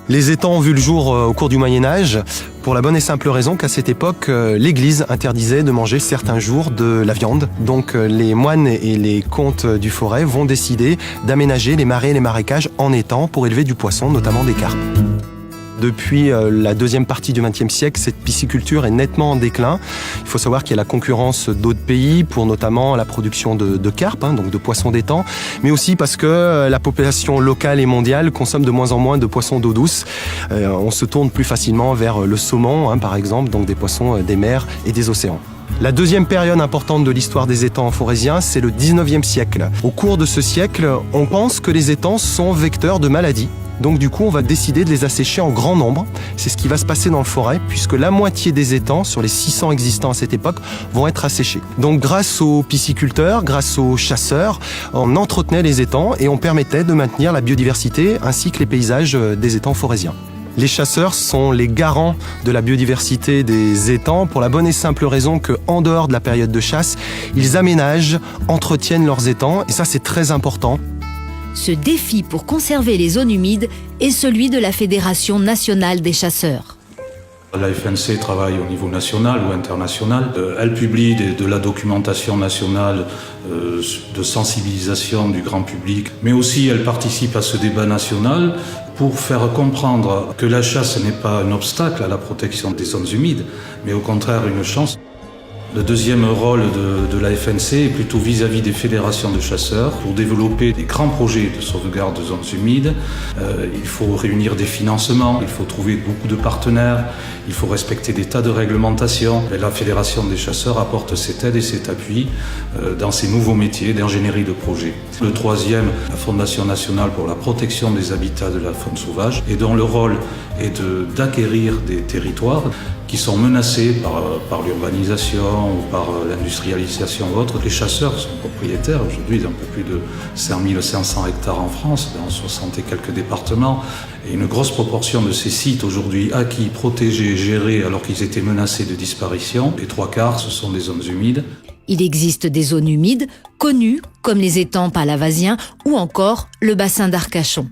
Les étangs ont vu le jour au cours du Moyen-Âge, pour la bonne et simple raison qu'à cette époque, l'Église interdisait de manger certains jours de la viande. Donc les moines et les comtes du Forêt vont décider d'aménager les marais et les marécages en étangs pour élever du poisson, notamment des carpes. Depuis la deuxième partie du XXe siècle, cette pisciculture est nettement en déclin. Il faut savoir qu'il y a la concurrence d'autres pays pour notamment la production de carpes, donc de poissons d'étang, mais aussi parce que la population locale et mondiale consomme de moins en moins de poissons d'eau douce. On se tourne plus facilement vers le saumon, par exemple, donc des poissons des mers et des océans. La deuxième période importante de l'histoire des étangs forésiens, c'est le 19e siècle. Au cours de ce siècle, on pense que les étangs sont vecteurs de maladies. Donc du coup, on va décider de les assécher en grand nombre. C'est ce qui va se passer dans le Forêt, puisque la moitié des étangs, sur les 600 existants à cette époque, vont être asséchés. Donc grâce aux pisciculteurs, grâce aux chasseurs, on entretenait les étangs et on permettait de maintenir la biodiversité ainsi que les paysages des étangs forésiens. Les chasseurs sont les garants de la biodiversité des étangs pour la bonne et simple raison qu'en dehors de la période de chasse, ils aménagent, entretiennent leurs étangs et ça c'est très important. Ce défi pour conserver les zones humides est celui de la Fédération nationale des chasseurs. La FNC travaille au niveau national ou international. Elle publie de la documentation nationale de sensibilisation du grand public, mais aussi elle participe à ce débat national pour faire comprendre que la chasse n'est pas un obstacle à la protection des zones humides, mais au contraire une chance. Le deuxième rôle de la FNC est plutôt vis-à-vis des fédérations de chasseurs. Pour développer des grands projets de sauvegarde de zones humides, il faut réunir des financements, il faut trouver beaucoup de partenaires, il faut respecter des tas de réglementations. Et la Fédération des chasseurs apporte cette aide et cet appui dans ces nouveaux métiers d'ingénierie de projet. Le troisième, la Fondation nationale pour la protection des habitats de la faune sauvage, et dont le rôle est d'acquérir des territoires qui sont menacés par l'urbanisation ou par l'industrialisation ou autre. Les chasseurs sont propriétaires aujourd'hui d'un peu plus de 5500 hectares en France, dans 60 et quelques départements. Et une grosse proportion de ces sites aujourd'hui acquis, protégés, gérés alors qu'ils étaient menacés de disparition, les 3/4, ce sont des zones humides. Il existe des zones humides connues comme les étangs palavasiens ou encore le bassin d'Arcachon.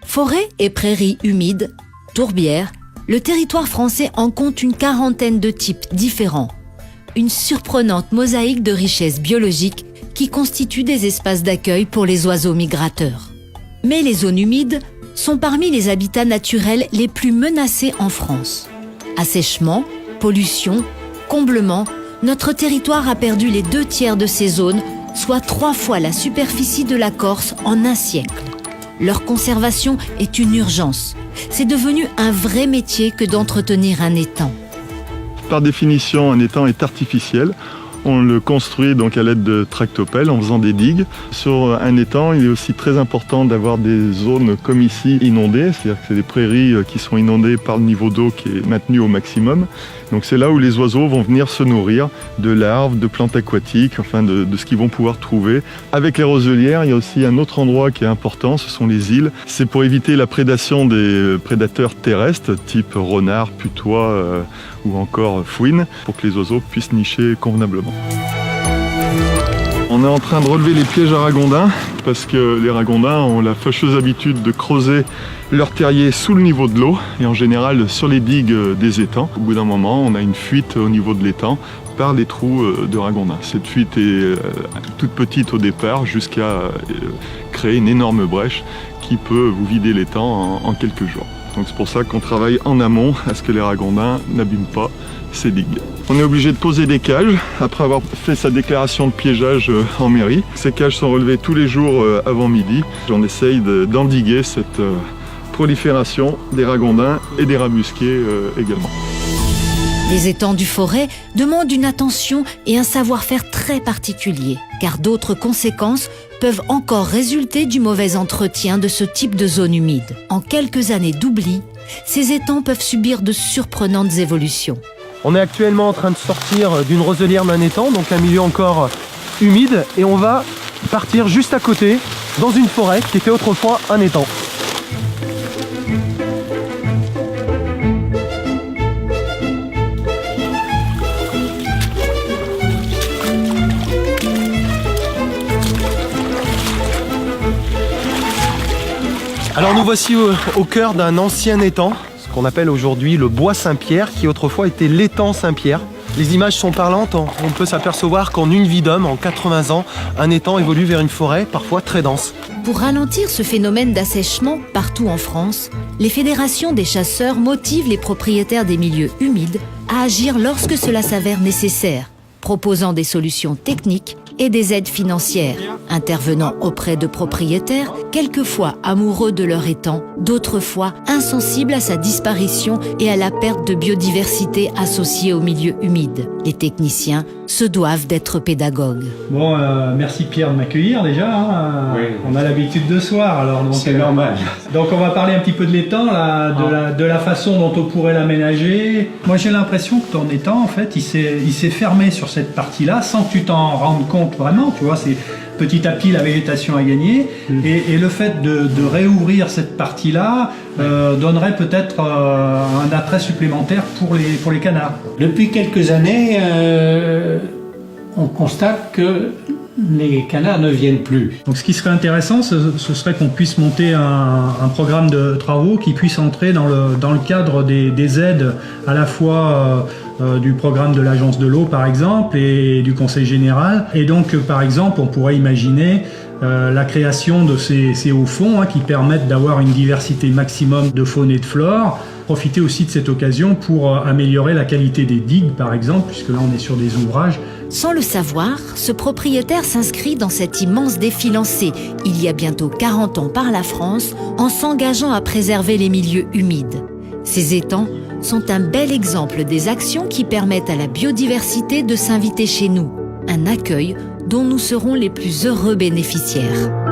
Forêts et prairies humides, tourbières, le territoire français en compte une quarantaine de types différents. Une surprenante mosaïque de richesses biologiques qui constituent des espaces d'accueil pour les oiseaux migrateurs. Mais les zones humides sont parmi les habitats naturels les plus menacés en France. Assèchement, pollution, comblement, notre territoire a perdu les 2/3 de ces zones, soit 3 fois la superficie de la Corse en un siècle. Leur conservation est une urgence. C'est devenu un vrai métier que d'entretenir un étang. Par définition, un étang est artificiel. On le construit donc à l'aide de tractopelles en faisant des digues. Sur un étang, il est aussi très important d'avoir des zones comme ici inondées, c'est-à-dire que c'est des prairies qui sont inondées par le niveau d'eau qui est maintenu au maximum. Donc c'est là où les oiseaux vont venir se nourrir de larves, de plantes aquatiques, enfin de ce qu'ils vont pouvoir trouver. Avec les roselières, il y a aussi un autre endroit qui est important, ce sont les îles. C'est pour éviter la prédation des prédateurs terrestres, type renard, putois ou encore fouine, pour que les oiseaux puissent nicher convenablement. On est en train de relever les pièges à ragondins parce que les ragondins ont la fâcheuse habitude de creuser leur terrier sous le niveau de l'eau et en général sur les digues des étangs. Au bout d'un moment, on a une fuite au niveau de l'étang par les trous de ragondins. Cette fuite est toute petite au départ jusqu'à créer une énorme brèche qui peut vous vider l'étang en quelques jours. Donc c'est pour ça qu'on travaille en amont à ce que les ragondins n'abîment pas ces digues. On est obligé de poser des cages après avoir fait sa déclaration de piégeage en mairie. Ces cages sont relevées tous les jours avant midi. On essaye d'endiguer cette prolifération des ragondins et des rabusqués également. Les étangs du Forêt demandent une attention et un savoir-faire très particulier, car d'autres conséquences peuvent encore résulter du mauvais entretien de ce type de zone humide. En quelques années d'oubli, ces étangs peuvent subir de surprenantes évolutions. On est actuellement en train de sortir d'une roselière d'un étang, donc un milieu encore humide, et on va partir juste à côté, dans une forêt qui était autrefois un étang. Alors nous voici au cœur d'un ancien étang, ce qu'on appelle aujourd'hui le bois Saint-Pierre, qui autrefois était l'étang Saint-Pierre. Les images sont parlantes, on peut s'apercevoir qu'en une vie d'homme, en 80 ans, un étang évolue vers une forêt parfois très dense. Pour ralentir ce phénomène d'assèchement partout en France, les fédérations des chasseurs motivent les propriétaires des milieux humides à agir lorsque cela s'avère nécessaire, proposant des solutions techniques et des aides financières, intervenant auprès de propriétaires quelquefois amoureux de leur étang, d'autres fois insensibles à sa disparition et à la perte de biodiversité associée aux milieux humides. Les techniciens se doivent d'être pédagogues. Bon, merci Pierre de m'accueillir déjà. Oui. On a l'habitude de se voir, alors c'est normal. Donc on va parler un petit peu de l'étang, de la façon dont on pourrait l'aménager. Moi j'ai l'impression que ton étang, en fait, il s'est fermé sur cette partie-là sans que tu t'en rendes compte vraiment. Tu vois, c'est petit à petit la végétation a gagné et le fait de réouvrir cette partie-là donnerait peut-être un attrait supplémentaire pour les canards. Depuis quelques années, on constate que les canards ne viennent plus. Donc ce qui serait intéressant, ce serait qu'on puisse monter un programme de travaux qui puisse entrer dans le cadre des aides à la fois du programme de l'Agence de l'eau par exemple et du Conseil général. Et donc par exemple on pourrait imaginer la création de ces hauts fonds qui permettent d'avoir une diversité maximum de faune et de flore. Profiter aussi de cette occasion pour améliorer la qualité des digues par exemple, puisque là on est sur des ouvrages. Sans le savoir, ce propriétaire s'inscrit dans cet immense défi lancé, il y a bientôt 40 ans par la France, en s'engageant à préserver les milieux humides. Ces étangs sont un bel exemple des actions qui permettent à la biodiversité de s'inviter chez nous, un accueil dont nous serons les plus heureux bénéficiaires.